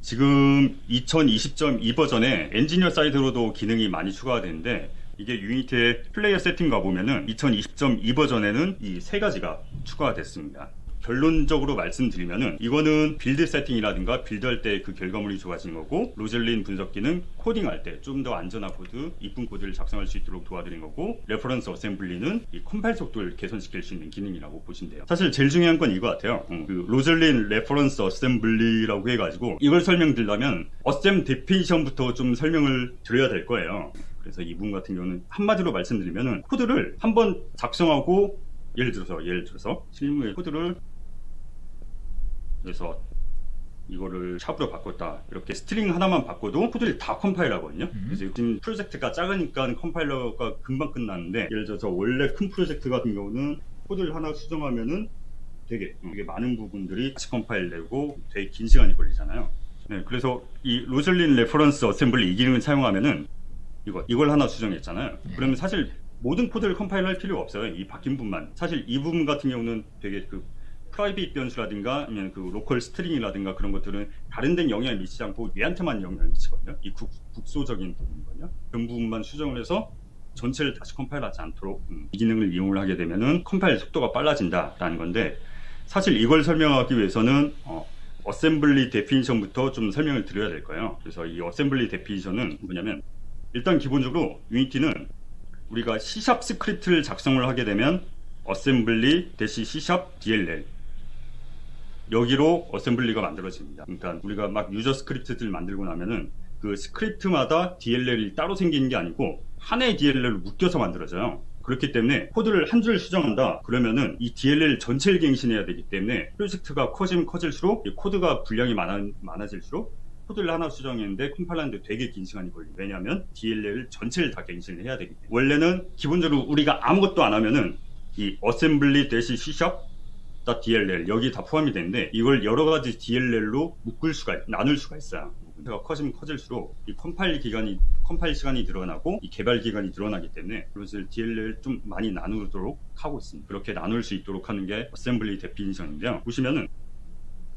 지금 2020.2 버전에 엔지니어 사이드로도 기능이 많이 추가가 되는데, 이게 유니티의 플레이어 세팅 가보면은 2020.2 버전에는 이 세 가지가 추가가 됐습니다. 결론적으로 말씀드리면은 이거는 빌드 세팅이라든가 빌드할 때 그 결과물이 좋아지는 거고, 로즐린 분석기는 코딩할 때 좀 더 안전한 코드, 이쁜 코드를 작성할 수 있도록 도와드린 거고, 레퍼런스 어셈블리는 이 컴파일 속도를 개선시킬 수 있는 기능이라고 보시면 돼요. 사실 제일 중요한 건 이거 같아요. 그 로즐린 레퍼런스 어셈블리라고 해가지고 이걸 설명드리려면 어셈 데피니션부터 좀 설명을 드려야 될 거예요. 그래서 이 부분 같은 경우는 한마디로 말씀드리면은 코드를 한번 작성하고, 예를 들어서 실무의 코드를 그래서 이거를 샵으로 바꿨다, 이렇게 스트링 하나만 바꿔도 코드를 다 컴파일 하거든요. 그래서 지금 프로젝트가 작으니까 컴파일러가 금방 끝나는데, 예를 들어서 원래 큰 프로젝트 같은 경우는 코드를 하나 수정하면은 되게 많은 부분들이 다시 컴파일 되고 되게 긴 시간이 걸리잖아요. 네, 그래서 이 로즐린 레퍼런스 어셈블리 이 기능을 사용하면은 이걸 하나 수정했잖아요. 그러면 사실 모든 코드를 컴파일 할 필요가 없어요. 이 바뀐 부분만. 사실 이 부분 같은 경우는 되게 그 프라이빗 변수라든가 아니면 그 로컬 스트링이라든가 그런 것들은 다른 데는 영향을 미치지 않고 얘한테만 영향을 미치거든요. 이 국소적인 부분이거든요. 그런 부분만 수정을 해서 전체를 다시 컴파일하지 않도록 이 기능을 이용을 하게 되면은 컴파일 속도가 빨라진다라는 건데, 사실 이걸 설명하기 위해서는 어셈블리 데피니션부터 좀 설명을 드려야 될 거예요. 그래서 이 어셈블리 데피니션은 뭐냐면, 일단 기본적으로 유니티는 우리가 C# 스크립트를 작성을 하게 되면 어셈블리 C# DLL 여기로 어셈블리가 만들어집니다. 그러니까 우리가 막 유저 스크립트들 만들고 나면은 그 스크립트마다 DLL이 따로 생기는 게 아니고 하나의 DLL로 묶여서 만들어져요. 그렇기 때문에 코드를 한 줄 수정한다 그러면은 이 DLL 전체를 갱신해야 되기 때문에 프로젝트가 커지면 커질수록 이 코드가 분량이 많아질수록 코드를 하나 수정했는데 컴파일하는데 되게 긴 시간이 걸려요. 왜냐하면 DLL 전체를 다 갱신을 해야 되기 때문에. 원래는 기본적으로 우리가 아무것도 안 하면은 이 assembly C#.dll 여기 다 포함이 되는데, 이걸 여러 가지 DLL로 나눌 수가 있어요. 제가 커지면 커질수록 이 컴파일 시간이 늘어나고 이 개발 기간이 늘어나기 때문에 그것을 DLL 좀 많이 나누도록 하고 있습니다. 그렇게 나눌 수 있도록 하는 게 assembly definition인데요. 보시면은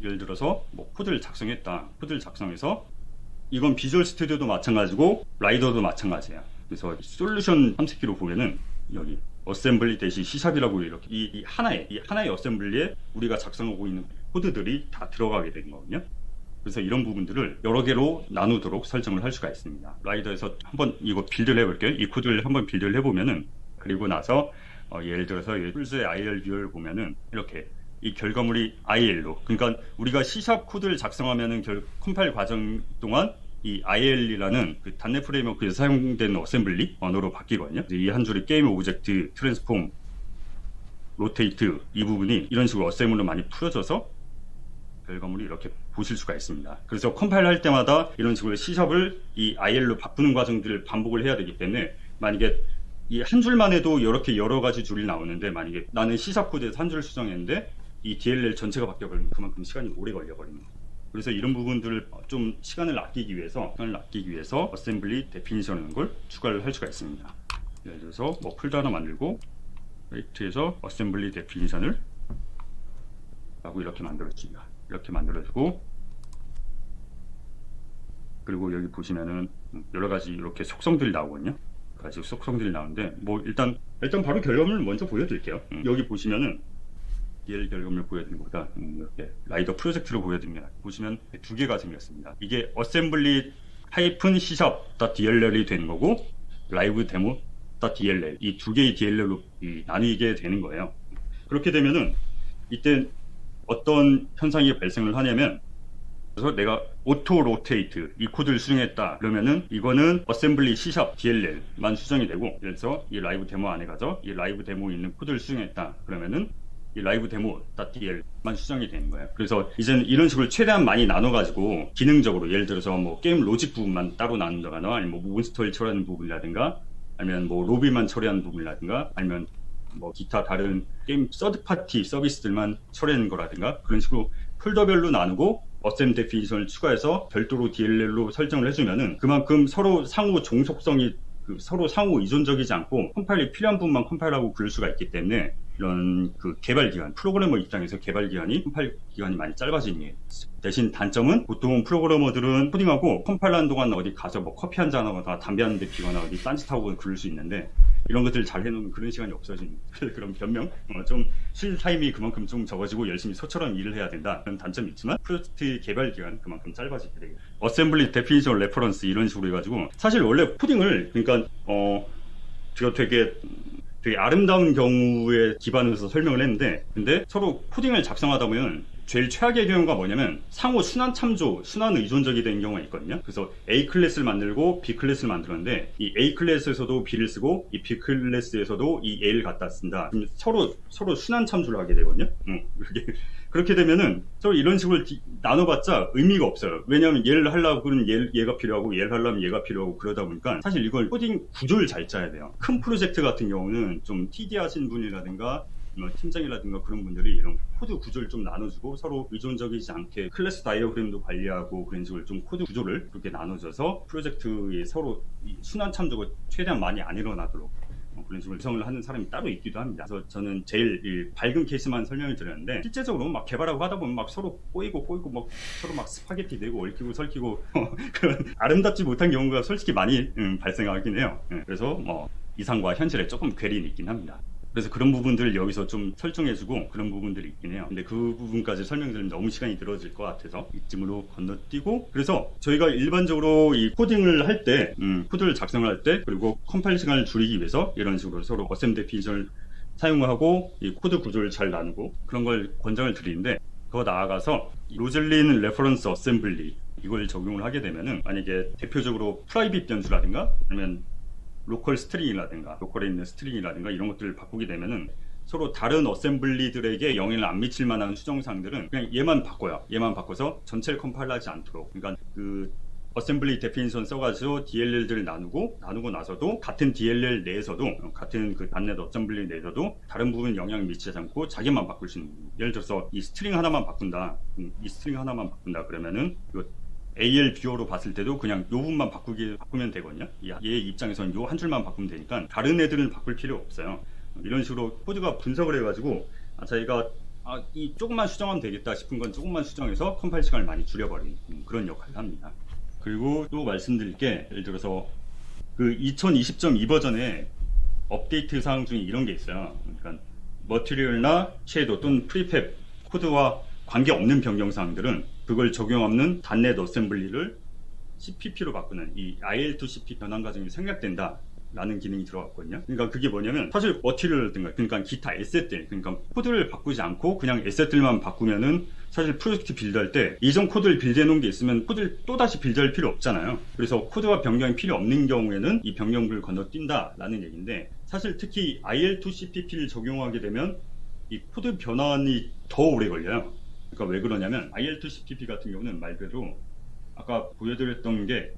예를 들어서 뭐 코드를 작성했다. 코드를 작성해서 이건 비주얼 스튜디오도 마찬가지고 라이더도 마찬가지예요. 그래서 솔루션 탐색기로 보면은 여기 어셈블리 C#이라고 이렇게 이 하나의 어셈블리에 우리가 작성하고 있는 코드들이 다 들어가게 되는 거거든요. 그래서 이런 부분들을 여러 개로 나누도록 설정을 할 수가 있습니다. 라이더에서 한번 이거 빌드를 해볼게요. 이 코드를 한번 빌드를 해보면은, 그리고 나서 예를 들어서 툴즈의 IL 뷰어를 보면은 이렇게 이 결과물이 IL로, 그러니까 우리가 C# 코드를 작성하면은 컴파일 과정 동안 이 IL이라는 그 단넷 프레임워크에서 사용되는 어셈블리 언어로 바뀌거든요. 이 한 줄이 게임 오브젝트, 트랜스폼, 로테이트 이 부분이 이런 식으로 어셈으로 많이 풀어져서 결과물이 이렇게 보실 수가 있습니다. 그래서 컴파일 할 때마다 이런 식으로 C#을 이 IL로 바꾸는 과정들을 반복을 해야 되기 때문에, 만약에 이 한 줄만 해도 이렇게 여러 가지 줄이 나오는데, 만약에 나는 C# 코드에서 한 줄 수정했는데 이 DLL 전체가 바뀌어버리면 그만큼 시간이 오래 걸려버립니다. 그래서 이런 부분들을 좀 시간을 아끼기 위해서 어셈블리 데피니션이라는 걸 추가를 할 수가 있습니다. 예를 들어서 뭐 폴더 하나 만들고 웨이트에서 어셈블리 데피니션을 하고 이렇게 만들어줍니다. 이렇게 만들어주고, 그리고 여기 보시면은 여러 가지 이렇게 속성들이 나오거든요. 가지 속성들이 나오는데, 뭐 일단 바로 결과물을 먼저 보여드릴게요. 여기 보시면은 DL 결과물 보여드리는 것보다 이렇게 라이더 프로젝트로 보여드립니다. 보시면 두 개가 생겼습니다. 이게 assembly C#.dll이 되는 거고, live demo.dll 이 두 개의 DLL로 나뉘게 되는 거예요. 그렇게 되면은 이때 어떤 현상이 발생을 하냐면, 그래서 내가 auto rotate 이 코드를 수정했다 그러면은 이거는 assembly C#.dll만 수정이 되고, 예를 들어서 이 라이브 데모 안에 가서 이 라이브 데모에 있는 코드를 수정했다 그러면은 이 라이브 데모.dl만 수정이 되는 거예요. 그래서 이제는 이런 식으로 최대한 많이 나눠가지고 기능적으로, 예를 들어서 뭐 게임 로직 부분만 따로 나눈다거나, 아니면 뭐 몬스터를 처리하는 부분이라든가, 아니면 뭐 로비만 처리하는 부분이라든가, 아니면 뭐 기타 다른 게임 서드 파티 서비스들만 처리하는 거라든가, 그런 식으로 폴더별로 나누고 어셈 데피니션을 추가해서 별도로 DLL로 설정을 해주면은 그만큼 서로 상호 종속성이 서로 상호 이존적이지 않고 컴파일이 필요한 부분만 컴파일하고 그럴 수가 있기 때문에, 이런 그 개발 기간, 프로그래머 입장에서 개발 기간이 컴파일 기간이 많이 짧아지는 게 대신 단점은 보통 프로그래머들은 코딩하고 컴파일하는 동안 어디 가서 뭐 커피 한잔 하거나 담배 한 대 피거나 어디 딴짓하고 그럴 수 있는데 이런 것들 잘 해놓으면 그런 시간이 없어지는 그런 변명 좀 쉴 타임이 그만큼 좀 적어지고 열심히 소처럼 일을 해야 된다 그런 단점이 있지만 프로젝트 개발 기간은 그만큼 짧아지게 되겠죠. 어셈블리 데피니션 레퍼런스 이런 식으로 해가지고 사실 원래 코딩을 그러니까 제가 되게 아름다운 경우에 기반으로 해서 설명을 했는데 근데 서로 코딩을 작성하다 보면 제일 최악의 경우가 뭐냐면 상호 순환 참조, 순환 의존적이 되는 경우가 있거든요. 그래서 A 클래스를 만들고 B 클래스를 만들었는데 이 A 클래스에서도 B를 쓰고 이 B 클래스에서도 이 A를 갖다 쓴다. 그럼 서로 순환 참조를 하게 되거든요. 그렇게 되면은 서로 이런 식으로 나눠봤자 의미가 없어요. 왜냐하면 얘를 하려고는 얘가 필요하고 얘를 하려면 얘가 필요하고 그러다 보니까 사실 이걸 코딩 구조를 잘 짜야 돼요. 큰 프로젝트 같은 경우는 좀 TD하신 분이라든가 팀장이라든가 그런 분들이 이런 코드 구조를 좀 나눠주고 서로 의존적이지 않게 클래스 다이어그램도 관리하고 그런 식으로 좀 코드 구조를 그렇게 나눠줘서 프로젝트에 서로 순환 참조가 최대한 많이 안 일어나도록 그런 식으로 구성을 하는 사람이 따로 있기도 합니다. 그래서 저는 제일 밝은 케이스만 설명을 드렸는데 실제적으로 막 개발하고 하다 보면 막 서로 꼬이고 막 서로 막 스파게티 되고 얽히고 설키고 그런 아름답지 못한 경우가 솔직히 많이 발생하긴 해요. 그래서 이상과 현실에 조금 괴리는 있긴 합니다. 그래서 그런 부분들을 여기서 좀 설정해주고 그런 부분들이 있긴 해요. 근데 그 부분까지 설명드리면 너무 시간이 늘어질 것 같아서 이쯤으로 건너뛰고 그래서 저희가 일반적으로 이 코딩을 할 때 코드를 작성을 할 때 그리고 컴파일 시간을 줄이기 위해서 이런 식으로 서로 어셈 데피니션을 사용하고 이 코드 구조를 잘 나누고 그런 걸 권장을 드리는데 더 나아가서 로즐린 레퍼런스 어셈블리 이걸 적용을 하게 되면은 만약에 대표적으로 프라이빗 변수라든가 아니면 로컬 스트링이라든가 로컬에 있는 스트링이라든가 이런 것들을 바꾸게 되면은 서로 다른 어셈블리들에게 영향을 안 미칠 만한 수정사항들은 그냥 얘만 바꿔요. 얘만 바꿔서 전체를 컴파일하지 않도록. 그러니까 그 어셈블리 데피니션 써가지고 DLL들을 나누고 나서도 같은 DLL 내에서도 같은 그 .NET 어셈블리 내에서도 다른 부분 영향을 미치지 않고 자기만 바꿀 수 있는 부분. 예를 들어서 이 스트링 하나만 바꾼다. 그러면은 AL 뷰어로 봤을 때도 그냥 요 부분만 바꾸면 되거든요. 얘 입장에서는 요 한 줄만 바꾸면 되니까 다른 애들은 바꿀 필요 없어요. 이런 식으로 코드가 분석을 해가지고 자기가 이 조금만 수정하면 되겠다 싶은 건 조금만 수정해서 컴파일 시간을 많이 줄여버리는 그런 역할을 합니다. 그리고 또 말씀드릴 게 예를 들어서 그 2020.2 버전에 업데이트 사항 중에 이런 게 있어요. 그러니까 머티리얼나 쉐이더 또는 프리팹 코드와 관계없는 변경 사항들은 그걸 적용 없는 .NET 어셈블리를 CPP로 바꾸는 이 IL2CP 변환 과정이 생략된다 라는 기능이 들어갔거든요. 그러니까 그게 뭐냐면 사실 머티리얼이라든가 그러니까 기타 에셋들 그러니까 코드를 바꾸지 않고 그냥 에셋들만 바꾸면은 사실 프로젝트 빌드할 때 이전 코드를 빌드해 놓은 게 있으면 코드를 또다시 빌드할 필요 없잖아요. 그래서 코드와 변경이 필요 없는 경우에는 이 변경을 건너뛴다 라는 얘기인데 사실 특히 IL2CPP를 적용하게 되면 이 코드 변환이 더 오래 걸려요. 그러니까 왜 그러냐면 IL2CPP 같은 경우는 말 그대로 아까 보여드렸던 게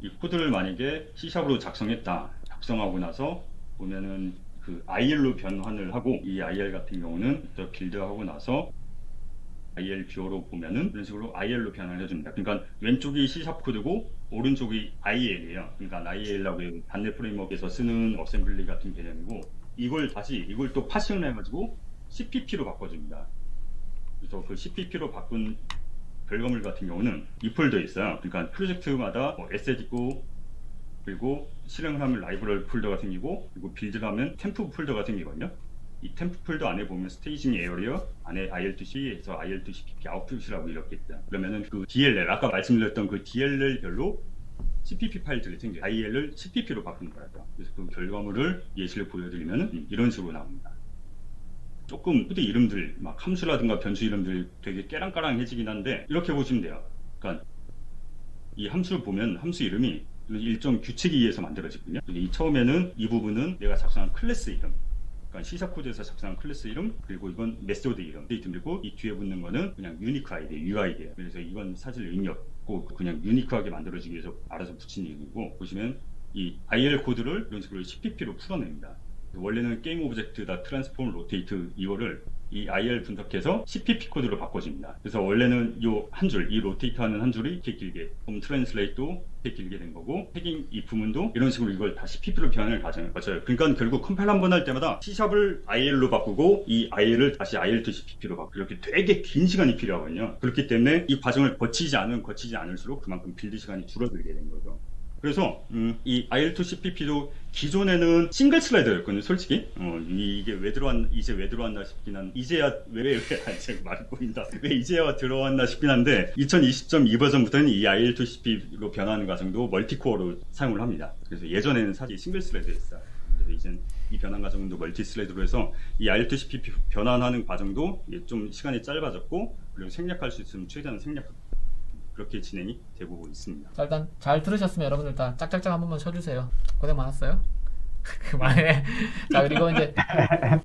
이 코드를 만약에 C샵으로 작성하고 나서 보면은 그 IL로 변환을 하고 이 IL 같은 경우는 또 빌드하고 나서 IL 뷰어로 보면은 이런 식으로 IL로 변환을 해줍니다. 그러니까 왼쪽이 C샵 코드고 오른쪽이 IL이에요. 그러니까 IL라고 .NET 프레임워크에서 쓰는 어셈블리 같은 개념이고 이걸 또 파싱을 해가지고 CPP로 바꿔줍니다. 그래서 그 CPP로 바꾼 결과물 같은 경우는 이 폴더에 있어요. 그러니까 프로젝트마다 에셋 있고 그리고 실행을 하면 라이브러리 폴더가 생기고 그리고 빌드를 하면 템프 폴더가 생기거든요. 이 템프 폴더 안에 보면 스테이징 에어리어 안에 IL2C에서 IL2CPP 아웃풋이라고 이렇게 있다. 그러면은 그 DLL 아까 말씀드렸던 그 DLL별로 CPP 파일들이 생겨요. IL을 CPP로 바꾸는 거예요. 그래서 그 결과물을 예시를 보여드리면 이런 식으로 나옵니다. 조금 코드 이름들 막 함수라든가 변수 이름들 되게 깨랑까랑해지긴 한데 이렇게 보시면 돼요. 그러니까 이 함수를 보면 함수 이름이 일정 규칙에 의해서 만들어지거든요. 이 처음에는 이 부분은 내가 작성한 클래스 이름, 그러니까 C샵 코드에서 작성한 클래스 이름, 그리고 이건 메소드 이름, 그리고 이 뒤에 붙는 거는 그냥 유니크 아이디, UID예요. 그래서 이건 사실 의미 없고 그냥 유니크하게 만들어지기 위해서 알아서 붙인 이름이고 보시면 이 IL 코드를 이런 식으로 CPP로 풀어냅니다. 원래는 게임 오브젝트다 트랜스폼 로테이트 이거를 이 IR 분석해서 CPP 코드로 바꿔줍니다. 그래서 원래는 요 한 줄, 이 로테이트 하는 한 줄이 이렇게 길게, 홈 트랜슬레이트도 이렇게 길게 된 거고, 태깅 이 부문도 이런 식으로 이걸 다 CPP로 변환을 가져요. 그러니까 결국 컴파일 한 번 할 때마다 C샵을 IL로 바꾸고, 이 IL을 다시 IL to CPP로 바꾸고, 이렇게 되게 긴 시간이 필요하거든요. 그렇기 때문에 이 과정을 거치지 않을수록 그만큼 빌드 시간이 줄어들게 된 거죠. 그래서 이 IL2CPP도 기존에는 싱글 슬라이드였거든요, 솔직히. 이게 이제 왜 들어왔나 싶긴 한, 이제야 제가 말이 보인다. 왜 이제야 들어왔나 싶긴 한데, 2020.2 버전부터는 이 IL2CPP로 변하는 과정도 멀티코어로 사용을 합니다. 그래서 예전에는 사실 싱글 슬라이드였어요. 그래서 이젠 이 변환 과정도 멀티 슬라이드로 해서 이 IL2CPP 변환하는 과정도 좀 시간이 짧아졌고, 그리고 생략할 수 있으면 최대한 생략, 그렇게 진행이 되고 있습니다. 자, 일단 잘 들으셨으면 여러분들 다 짝짝짝 한 번만 쳐주세요. 고생 많았어요. 그만해. 자, 그리고 이제